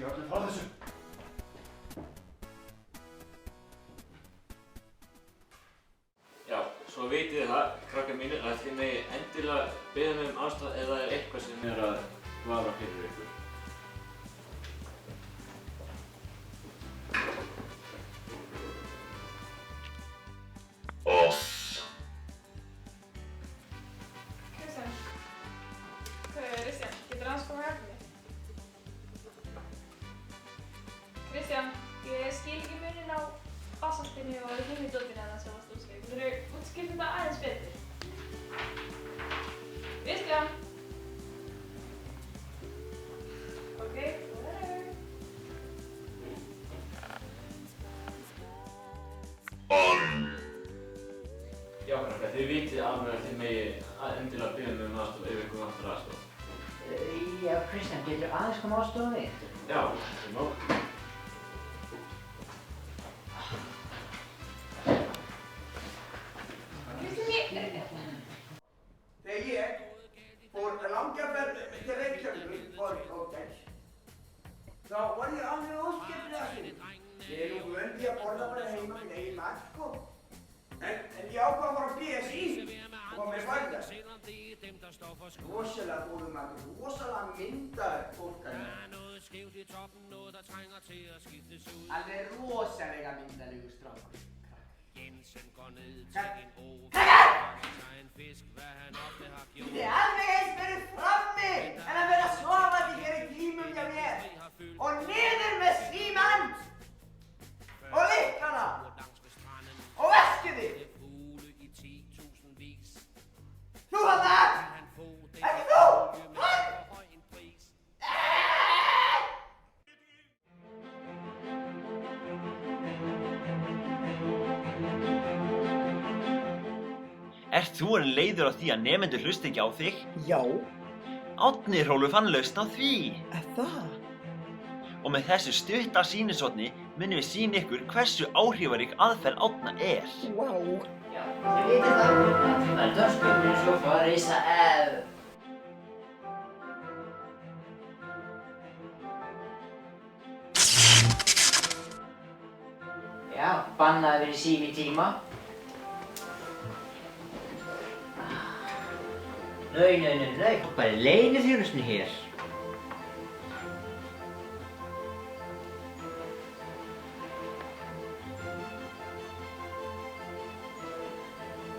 í hornið frá þessu. Já, svo vitið þið það, krakkar mínir, að þið megi endilega biðja mig aðstoð ef það eitthvað sem að vara fyrir ykkur. Kristján, getur aðeins koma að hjálpa mér? Kristján, ég skil ekki muninn á basaltinu og hinnidótinu að það sem varst útskýrt. Geturðu útskýrt þetta aðeins betur? Kristján? Ok, whatever. Já, krakkar, þið vitið alveg að þið megi endilega biðja mig aðstoð ef ykkur vantar aðstoð. Já, Kristján, getur aðeins koma aðstofa mig? Já, það má. Þegar ég fór langa ferð til Reykjavíkur og þá var ég alveg óskemmtilega sinn. Ég nú vön því að borða bara heima minn eigin mat, sko. En ég ákvað að fara á BSI og var með færða. Rosalega góður matur, rosalega myndaður fólk að alveg rosalega myndarlegur strákur. Þið er alveg eins verið frammi en að vera sofandi hér í tímum hjá mér. Og niður með símann og lyklana og veskið þitt. Þú þarna! Ekki þú! Hann! Ert þú orðinn leiður á því að nemendur hlusta ekki á þig? Já, Árni Hrólfur fann lausn á því. það? Og með þessu stutta sýnishorni munum við sýna ykkur hversu áhrifarík aðferð Árna er. Vá. Já, þið vitið það. Það er dörsköpnir svo frá að reysa Já, bannað að vera í síma í tíma. Nei, bara leyniþjónustunni hér.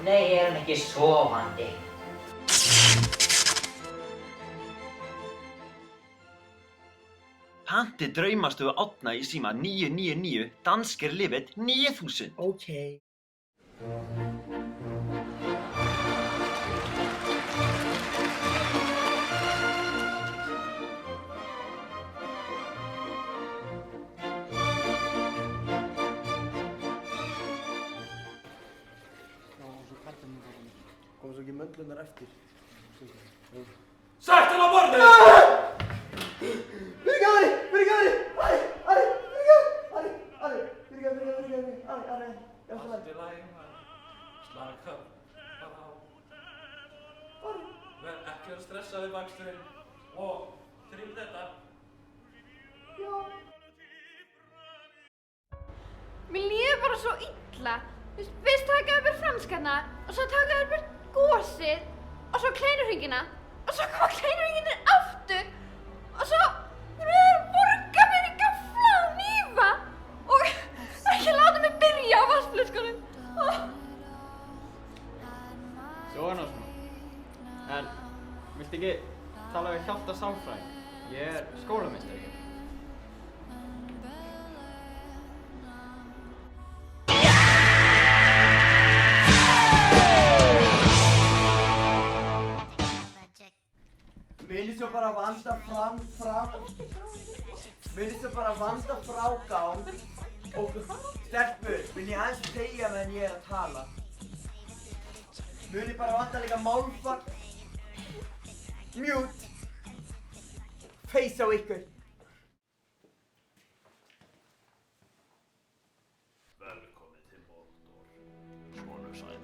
Nei, er hann ekki sofandi? Panti draumastofu Árna í síma 999 dansker livet 9000. Ok. Kom svo ekki möndlunar eftir. Sætt hann á borðið! Fyrirgefðu! Ari! Allt í lagi, maður. Slaka bara á. Verð ekki að stressa við baksturinn og þrým þetta. Mér líður bara svo illa. Fyrst taka upp franskarna og svo taka upp gósið og svo kleinuhringina og svo koma kleinuhringinir aftur og svo borga mér í gafla og hnífa og ekki láta mig byrja á vatnsflöskunum. Svona. En viltu ekki tala við Hjalta sálfræðing? Ég er skólameistari hér. Munið svo bara vanda Munið svo bara vanda frágang og stelpur, munið aðeins þegja meðan ég er að tala. Munið bara vanda líka málfag. Mute. Face á ykkur. Velkomin til Mordor, sonur sæll.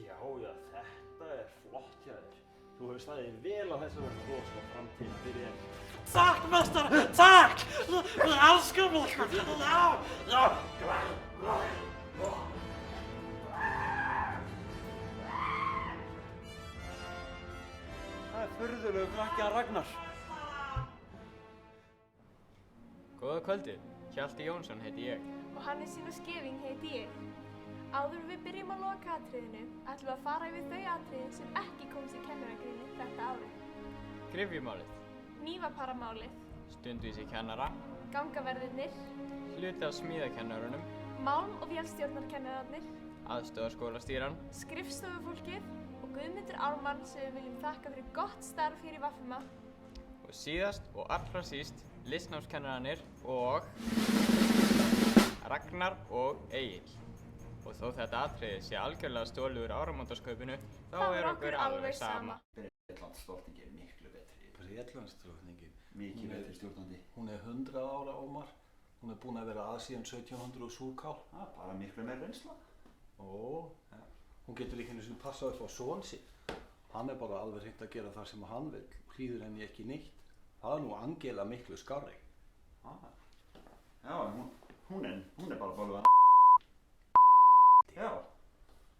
Já, þetta flott hjá þér. Þú hefur staðið vel á þessari ros og framtíð fyrir þér. Takk, meistari, takk! Við elskum ykkur! Já! Það furðulegur krakki að Ragnar. Góða kvöldið, Hjalti Jónsson heiti ég. Og Hannesína Skeving heiti ég. Áður en við byrjum á lokaatriðinu ætlum við að fara yfir þau atriði sem ekki komst í kennaragríni þetta árið. Gryfjumálið, Hnífaparamálið, stundvísi kennara, gangaverðirnir, hluti af smíðakennarunum, málm- og vélstjórnarkennararnir, aðstoðarskólastýran, skrifstofufólkið og Guðmundur Ármann sem við viljum þakka fyrir gott starf hér í Vaffima. og síðast og allra síst listnámskennararnir og Ragnar og Egill. Og þó þetta atriði sé algjörlega stolið úr áramótaskaupinu, þá er okkur alveg sama. Bretlandsdrottning er miklu betri. Bretlandsdrottningin? Mikið betri stjórnandi. Hún er 100 ára, Ómar. Hún er búin að vera að síðan 1700 og súrkál. Bara miklu meira reynsla. Ja. Hún getur ekki einu sinni passað upp á son sinn. Hann er bara alveg hreint að gera það sem hann vill. Hlýður henni ekki neitt. Það er nú Angela miklu skárri. Já, hún er bara bálvað. Já.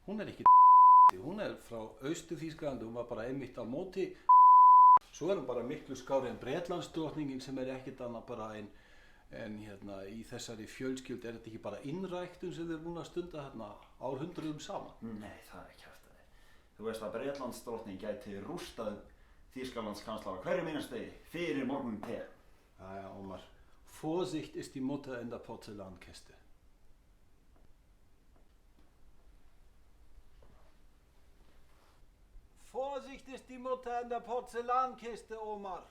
Hún er ekki hún er frá Austur-Þýskalandi, hún var bara einmitt á móti. Svo er hún bara miklu skárri en Bretlandsdrottningin sem er ekkert annað bara en hérna í þessari fjölskyldu. Er þetta ekki bara innræktun sem þið er búin að stunda hérna árhundruðum saman? Nei, það er kjaftaði. Þú veist að Bretlandsdrottning gæti rústað Þýskalandskanslara hverju minnastegi fyrir morgun te. Ja, Ómar. Vorsicht ist die Mutter in der Porzellankiste. Vorsicht ist die Mutter in der Porzellankiste, Ómar.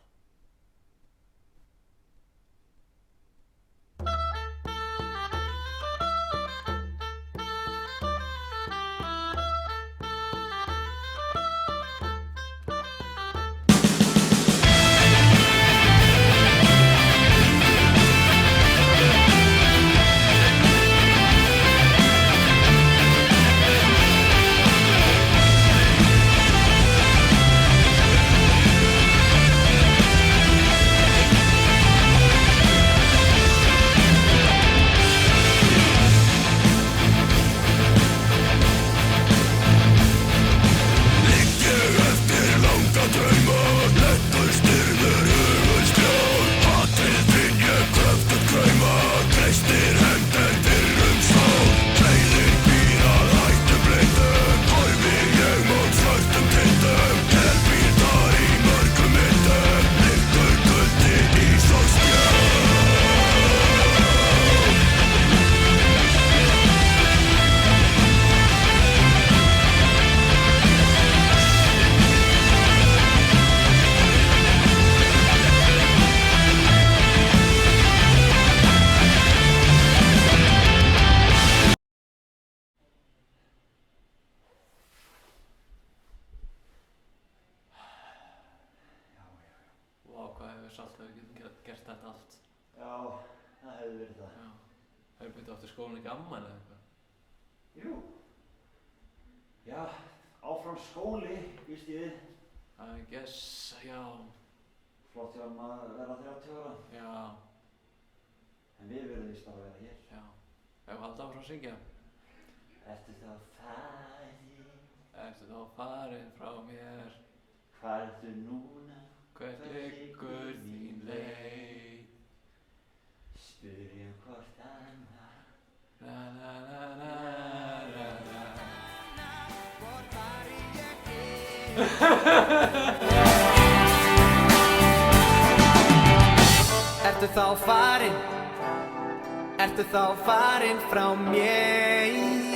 Gert þetta allt. Já, það hefði verið það. Já. Hefur byrjað aftur skólan ekki amman eða eitthvað? Jú. Já, áfram skóli, víst ég við. I guess, já. Flott hjá hann að vera 30 ára. Já. En við verðum víst bara að vera hér. Já. Hefur haldið áfram að syngja? Ertu þá farin? Ertu þá farin frá mér? Hvað ertu núna? Hvert liggur þín leið? Spyrjum hvort annað. Na na na na na na. Hvort fari ég Ertu þá farin? Ertu þá farin frá mér?